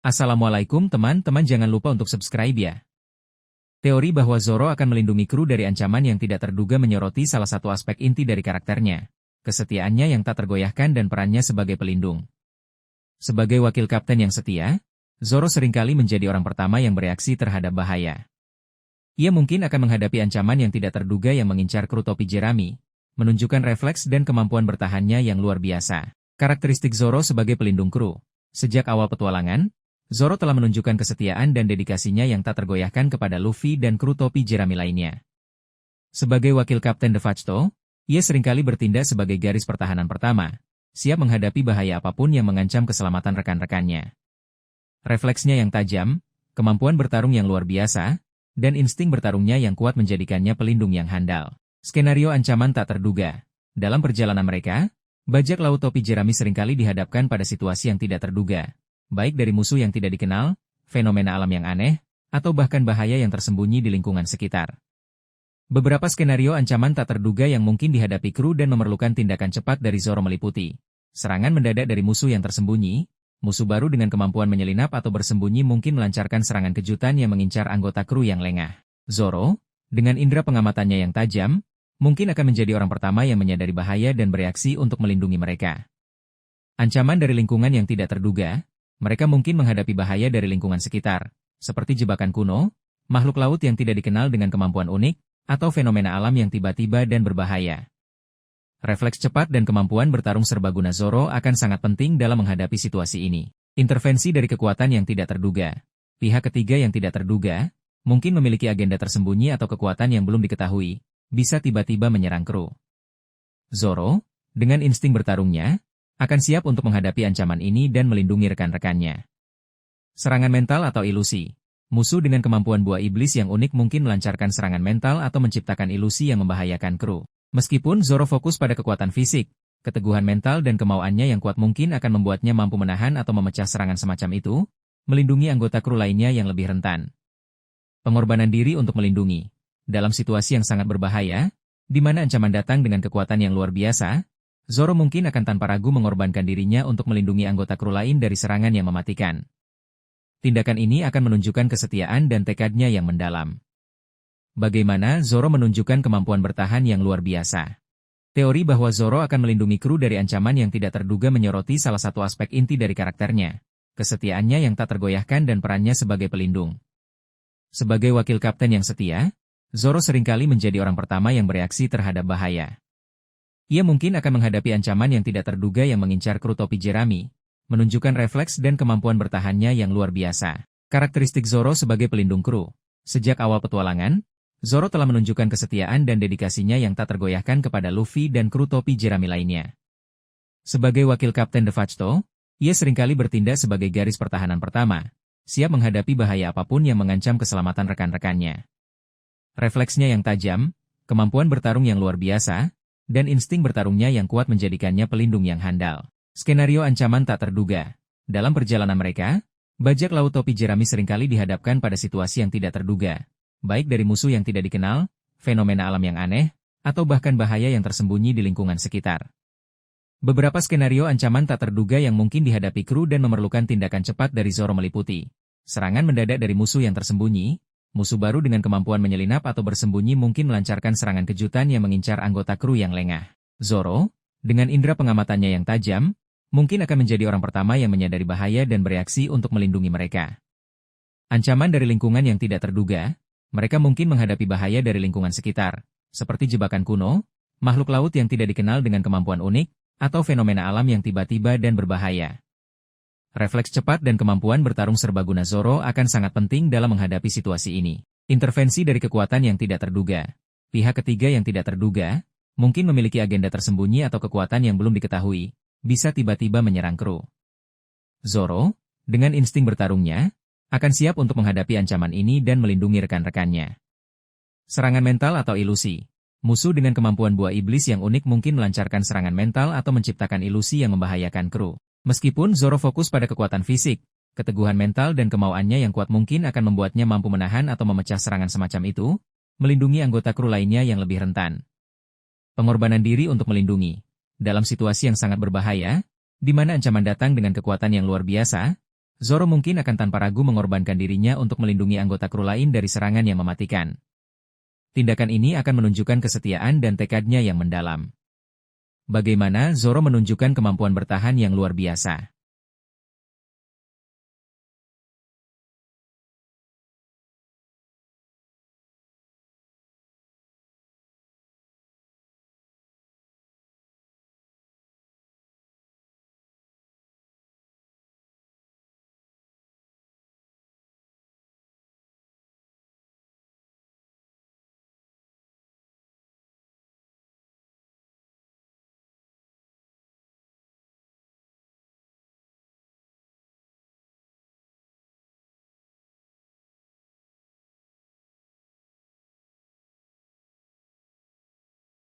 Assalamualaikum teman-teman, jangan lupa untuk subscribe ya. Teori bahwa Zoro akan melindungi kru dari ancaman yang tidak terduga menyoroti salah satu aspek inti dari karakternya, kesetiaannya yang tak tergoyahkan dan perannya sebagai pelindung. Sebagai wakil kapten yang setia, Zoro seringkali menjadi orang pertama yang bereaksi terhadap bahaya. Ia mungkin akan menghadapi ancaman yang tidak terduga yang mengincar kru topi jerami, menunjukkan refleks dan kemampuan bertahannya yang luar biasa. Karakteristik Zoro sebagai pelindung kru. Sejak awal petualangan, Zoro telah menunjukkan kesetiaan dan dedikasinya yang tak tergoyahkan kepada Luffy dan kru topi jerami lainnya. Sebagai wakil kapten DeFacto, ia seringkali bertindak sebagai garis pertahanan pertama, siap menghadapi bahaya apapun yang mengancam keselamatan rekan-rekannya. Refleksnya yang tajam, kemampuan bertarung yang luar biasa, dan insting bertarungnya yang kuat menjadikannya pelindung yang handal. Skenario ancaman tak terduga. Dalam perjalanan mereka, bajak laut topi jerami seringkali dihadapkan pada situasi yang tidak terduga, baik dari musuh yang tidak dikenal, fenomena alam yang aneh, atau bahkan bahaya yang tersembunyi di lingkungan sekitar. Beberapa skenario ancaman tak terduga yang mungkin dihadapi kru dan memerlukan tindakan cepat dari Zoro meliputi serangan mendadak dari musuh yang tersembunyi, musuh baru dengan kemampuan menyelinap atau bersembunyi mungkin melancarkan serangan kejutan yang mengincar anggota kru yang lengah. Zoro, dengan indera pengamatannya yang tajam, mungkin akan menjadi orang pertama yang menyadari bahaya dan bereaksi untuk melindungi mereka. Ancaman dari lingkungan yang tidak terduga. Mereka mungkin menghadapi bahaya dari lingkungan sekitar, seperti jebakan kuno, makhluk laut yang tidak dikenal dengan kemampuan unik, atau fenomena alam yang tiba-tiba dan berbahaya. Refleks cepat dan kemampuan bertarung serbaguna Zoro akan sangat penting dalam menghadapi situasi ini. Intervensi dari kekuatan yang tidak terduga. Pihak ketiga yang tidak terduga, mungkin memiliki agenda tersembunyi atau kekuatan yang belum diketahui, bisa tiba-tiba menyerang kru. Zoro, dengan insting bertarungnya, akan siap untuk menghadapi ancaman ini dan melindungi rekan-rekannya. Serangan mental atau ilusi. Musuh dengan kemampuan buah iblis yang unik mungkin melancarkan serangan mental atau menciptakan ilusi yang membahayakan kru. Meskipun Zoro fokus pada kekuatan fisik, keteguhan mental dan kemauannya yang kuat mungkin akan membuatnya mampu menahan atau memecah serangan semacam itu, melindungi anggota kru lainnya yang lebih rentan. Pengorbanan diri untuk melindungi. Dalam situasi yang sangat berbahaya, di mana ancaman datang dengan kekuatan yang luar biasa, Zoro mungkin akan tanpa ragu mengorbankan dirinya untuk melindungi anggota kru lain dari serangan yang mematikan. Tindakan ini akan menunjukkan kesetiaan dan tekadnya yang mendalam. Bagaimana Zoro menunjukkan kemampuan bertahan yang luar biasa? Teori bahwa Zoro akan melindungi kru dari ancaman yang tidak terduga menyoroti salah satu aspek inti dari karakternya, kesetiaannya yang tak tergoyahkan dan perannya sebagai pelindung. Sebagai wakil kapten yang setia, Zoro seringkali menjadi orang pertama yang bereaksi terhadap bahaya. Ia mungkin akan menghadapi ancaman yang tidak terduga yang mengincar kru topi jerami, menunjukkan refleks dan kemampuan bertahannya yang luar biasa. Karakteristik Zoro sebagai pelindung kru. Sejak awal petualangan, Zoro telah menunjukkan kesetiaan dan dedikasinya yang tak tergoyahkan kepada Luffy dan kru topi jerami lainnya. Sebagai wakil kapten DeFacto, ia seringkali bertindak sebagai garis pertahanan pertama, siap menghadapi bahaya apapun yang mengancam keselamatan rekan-rekannya. Refleksnya yang tajam, kemampuan bertarung yang luar biasa, dan insting bertarungnya yang kuat menjadikannya pelindung yang handal. Skenario ancaman tak terduga. Dalam perjalanan mereka, bajak laut topi jerami seringkali dihadapkan pada situasi yang tidak terduga, baik dari musuh yang tidak dikenal, fenomena alam yang aneh, atau bahkan bahaya yang tersembunyi di lingkungan sekitar. Beberapa skenario ancaman tak terduga yang mungkin dihadapi kru dan memerlukan tindakan cepat dari Zoro meliputi serangan mendadak dari musuh yang tersembunyi, musuh baru dengan kemampuan menyelinap atau bersembunyi mungkin melancarkan serangan kejutan yang mengincar anggota kru yang lengah. Zoro, dengan indera pengamatannya yang tajam, mungkin akan menjadi orang pertama yang menyadari bahaya dan bereaksi untuk melindungi mereka. Ancaman dari lingkungan yang tidak terduga, mereka mungkin menghadapi bahaya dari lingkungan sekitar, seperti jebakan kuno, makhluk laut yang tidak dikenal dengan kemampuan unik, atau fenomena alam yang tiba-tiba dan berbahaya. Refleks cepat dan kemampuan bertarung serbaguna Zoro akan sangat penting dalam menghadapi situasi ini. Intervensi dari kekuatan yang tidak terduga. Pihak ketiga yang tidak terduga, mungkin memiliki agenda tersembunyi atau kekuatan yang belum diketahui, bisa tiba-tiba menyerang kru. Zoro, dengan insting bertarungnya, akan siap untuk menghadapi ancaman ini dan melindungi rekan-rekannya. Serangan mental atau ilusi. Musuh dengan kemampuan buah iblis yang unik mungkin melancarkan serangan mental atau menciptakan ilusi yang membahayakan kru. Meskipun Zoro fokus pada kekuatan fisik, keteguhan mental dan kemauannya yang kuat mungkin akan membuatnya mampu menahan atau memecah serangan semacam itu, melindungi anggota kru lainnya yang lebih rentan. Pengorbanan diri untuk melindungi. Dalam situasi yang sangat berbahaya, di mana ancaman datang dengan kekuatan yang luar biasa, Zoro mungkin akan tanpa ragu mengorbankan dirinya untuk melindungi anggota kru lain dari serangan yang mematikan. Tindakan ini akan menunjukkan kesetiaan dan tekadnya yang mendalam. Bagaimana Zoro menunjukkan kemampuan bertahan yang luar biasa.